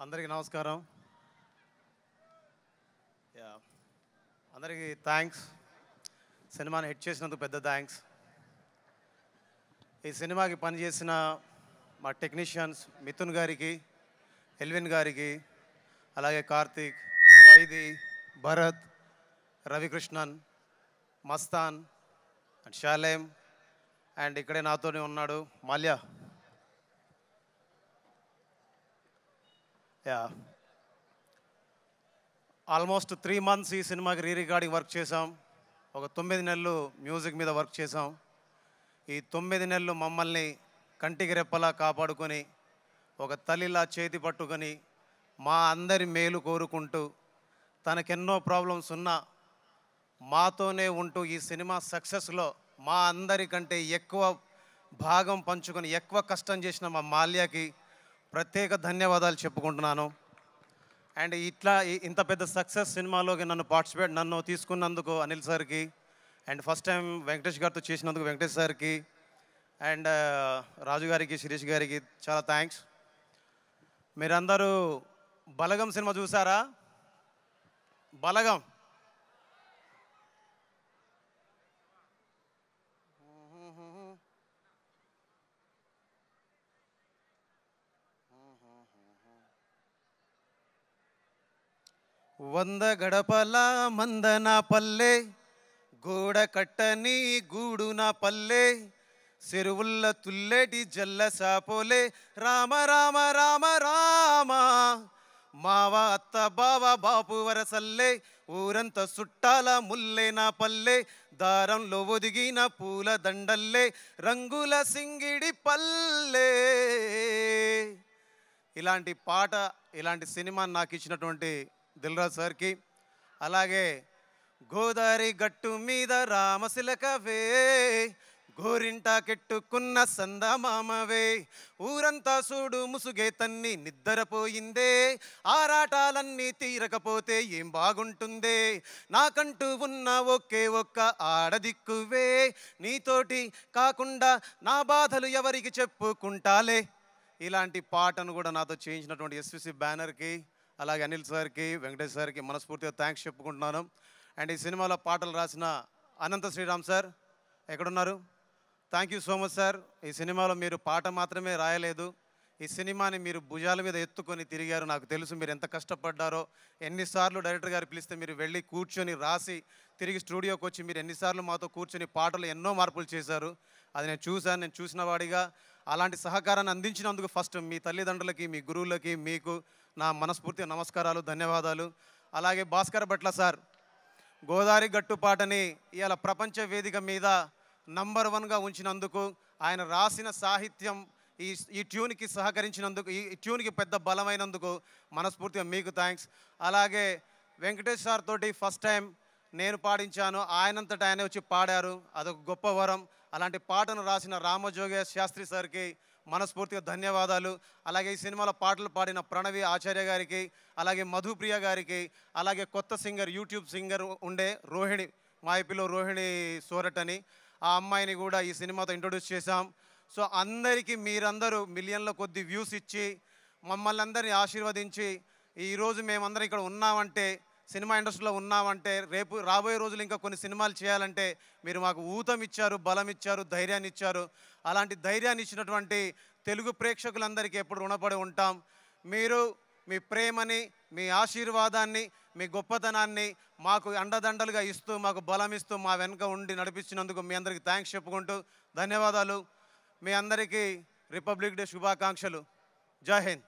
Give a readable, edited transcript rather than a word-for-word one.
అందరికీ నమస్కారం. అందరికీ థ్యాంక్స్. సినిమాని హిట్ చేసినందుకు పెద్ద థ్యాంక్స్. ఈ సినిమాకి పనిచేసిన మా టెక్నీషియన్స్ మిథున్ గారికి, ఎల్విన్ గారికి, అలాగే కార్తీక్, వైది, భరత్, రవికృష్ణన్, మస్తాన్ అండ్ షాలేం అండ్ ఇక్కడే నాతోనే ఉన్నాడు మాల్యా. ఆల్మోస్ట్ 3 months ఈ సినిమాకి రికార్డింగ్ వర్క్ చేసాం. ఒక 9 నెలలు మ్యూజిక్ మీద వర్క్ చేసాం. ఈ 9 నెలలు మమ్మల్ని కంటికి రెప్పలా కాపాడుకొని, ఒక తల్లిలా చేతి పట్టుకొని, మా అందరి మేలు కోరుకుంటూ, తనకెన్నో ప్రాబ్లమ్స్ ఉన్నా మాతోనే ఉంటూ ఈ సినిమా సక్సెస్లో మా అందరికంటే ఎక్కువ భాగం పంచుకొని ఎక్కువ కష్టం చేసిన మా మాల్యాకి ప్రత్యేక ధన్యవాదాలు చెప్పుకుంటున్నాను. అండ్ ఇంత పెద్ద సక్సెస్ సినిమాలోకి నన్ను తీసుకున్నందుకు అనిల్ సార్కి, అండ్ ఫస్ట్ టైం వెంకటేష్ గారితో చేసినందుకు వెంకటేష్ సార్కి, అండ్ రాజు గారికి, శిరీష్ గారికి చాలా థ్యాంక్స్. మీరందరూ బలగం సినిమా చూసారా? బలగం వంద గడపల మందన పల్లె, గోడ కట్టని గూడున పల్లె, చెరువుల్ల తుల్లెటి జల్ల సాపోలే, రామ రామ రామ రామ, మావ అత్త బావ బాపు వరసల్లే, ఊరంత సుట్టాల ముల్లెన పల్లె, దారంలో ఒదిగిన పూల దండల్లే, రంగుల సింగిడి పల్లె. ఇలాంటి పాట, ఇలాంటి సినిమా నాకు ఇచ్చినటువంటి దిల్రాజ్ సార్కి, అలాగే గోదావరి గట్టు మీద రామశిలకవే, గోరింటా కెట్టుకున్న సందమామవే, ఊరంతా చూడు ముసుగే తన్ని నిద్రపోయిందే, ఆరాటాలన్నీ తీరకపోతే ఏం బాగుంటుందే, నాకంటూ ఉన్న ఒకే ఒక్క ఆడదిక్కువే, నీతోటి కాకుండా నా బాధలు ఎవరికి చెప్పుకుంటాలే. ఇలాంటి పాటను కూడా నాతో చేయించినటువంటి ఎస్విసి బ్యానర్కి, అలాగే అనిల్ సార్కి, వెంకటేష్ సార్కి మనస్ఫూర్తిగా థ్యాంక్స్ చెప్పుకుంటున్నాను. అండ్ ఈ సినిమాలో పాటలు రాసిన అనంత శ్రీరామ్ సార్ ఎక్కడున్నారు? Thank you so much sir. ఈ సినిమాలో మీరు పాట మాత్రమే రాయలేదు, ఈ సినిమాని మీరు భుజాల మీద ఎత్తుకొని తిరిగారు. నాకు తెలుసు మీరు ఎంత కష్టపడ్డారో. ఎన్నిసార్లు డైరెక్టర్ గారు పిలిస్తే మీరు వెళ్ళి కూర్చొని రాసి తిరిగి స్టూడియోకి వచ్చి మీరు ఎన్నిసార్లు మాతో కూర్చొని పాటలు ఎన్నో మార్పులు చేశారు. అది నేను చూశాను. నేను చూసిన వాడిగా అలాంటి సహకారాన్ని అందించినందుకు ఫస్ట్ మీ తల్లిదండ్రులకి, మీ గురువులకి, మీకు నా మనస్ఫూర్తి నమస్కారాలు, ధన్యవాదాలు. అలాగే భాస్కర్ భట్ల సార్ గోదావరి గట్టు పాటని ఇవాళ ప్రపంచ వేదిక మీద నంబర్ 1గా ఉంచినందుకు, ఆయన రాసిన సాహిత్యం ఈ ట్యూన్కి సహకరించినందుకు, ఈ ట్యూన్కి పెద్ద బలమైనందుకు మనస్ఫూర్తిగా మీకు థ్యాంక్స్. అలాగే వెంకటేష్ సార్ తోటి ఫస్ట్ టైం నేను పాడించాను, ఆయనంతట ఆయన వచ్చి పాడారు, అదొక గొప్ప వరం. అలాంటి పాటను రాసిన రామజోగ శాస్త్రి సార్కి మనస్ఫూర్తిగా ధన్యవాదాలు. అలాగే ఈ సినిమాలో పాటలు పాడిన ప్రణవి ఆచార్య గారికి, అలాగే మధుప్రియ గారికి, అలాగే కొత్త సింగర్, యూట్యూబ్ సింగర్ ఉండే రోహిణి, మా ఐపీలో రోహిణి సోరట్ అని, ఆ అమ్మాయిని కూడా ఈ సినిమాతో ఇంట్రొడ్యూస్ చేశాం. సో అందరికీ మీరందరూ మిలియన్ల కొద్ది వ్యూస్ ఇచ్చి మమ్మల్ని అందరినీ ఆశీర్వదించి ఈరోజు మేమందరం ఇక్కడ ఉన్నామంటే, సినిమా ఇండస్ట్రీలో ఉన్నామంటే, రేపు రాబోయే రోజులు ఇంకా కొన్ని సినిమాలు చేయాలంటే మీరు మాకు ఊతం ఇచ్చారు, బలం ఇచ్చారు, ధైర్యాన్ని ఇచ్చారు. అలాంటి ధైర్యాన్ని ఇచ్చినటువంటి తెలుగు ప్రేక్షకులందరికీ ఎప్పుడు రుణపడి ఉంటాం. మీరు మీ ప్రేమని, మీ ఆశీర్వాదాన్ని, మీ గొప్పతనాన్ని మాకు అండదండలుగా ఇస్తూ, మాకు బలం ఇస్తూ, మా వెనుక ఉండి నడిపించినందుకు మీ అందరికీ థ్యాంక్స్ చెప్పుకుంటూ ధన్యవాదాలు. మీ అందరికీ రిపబ్లిక్ డే శుభాకాంక్షలు. జై హింద్.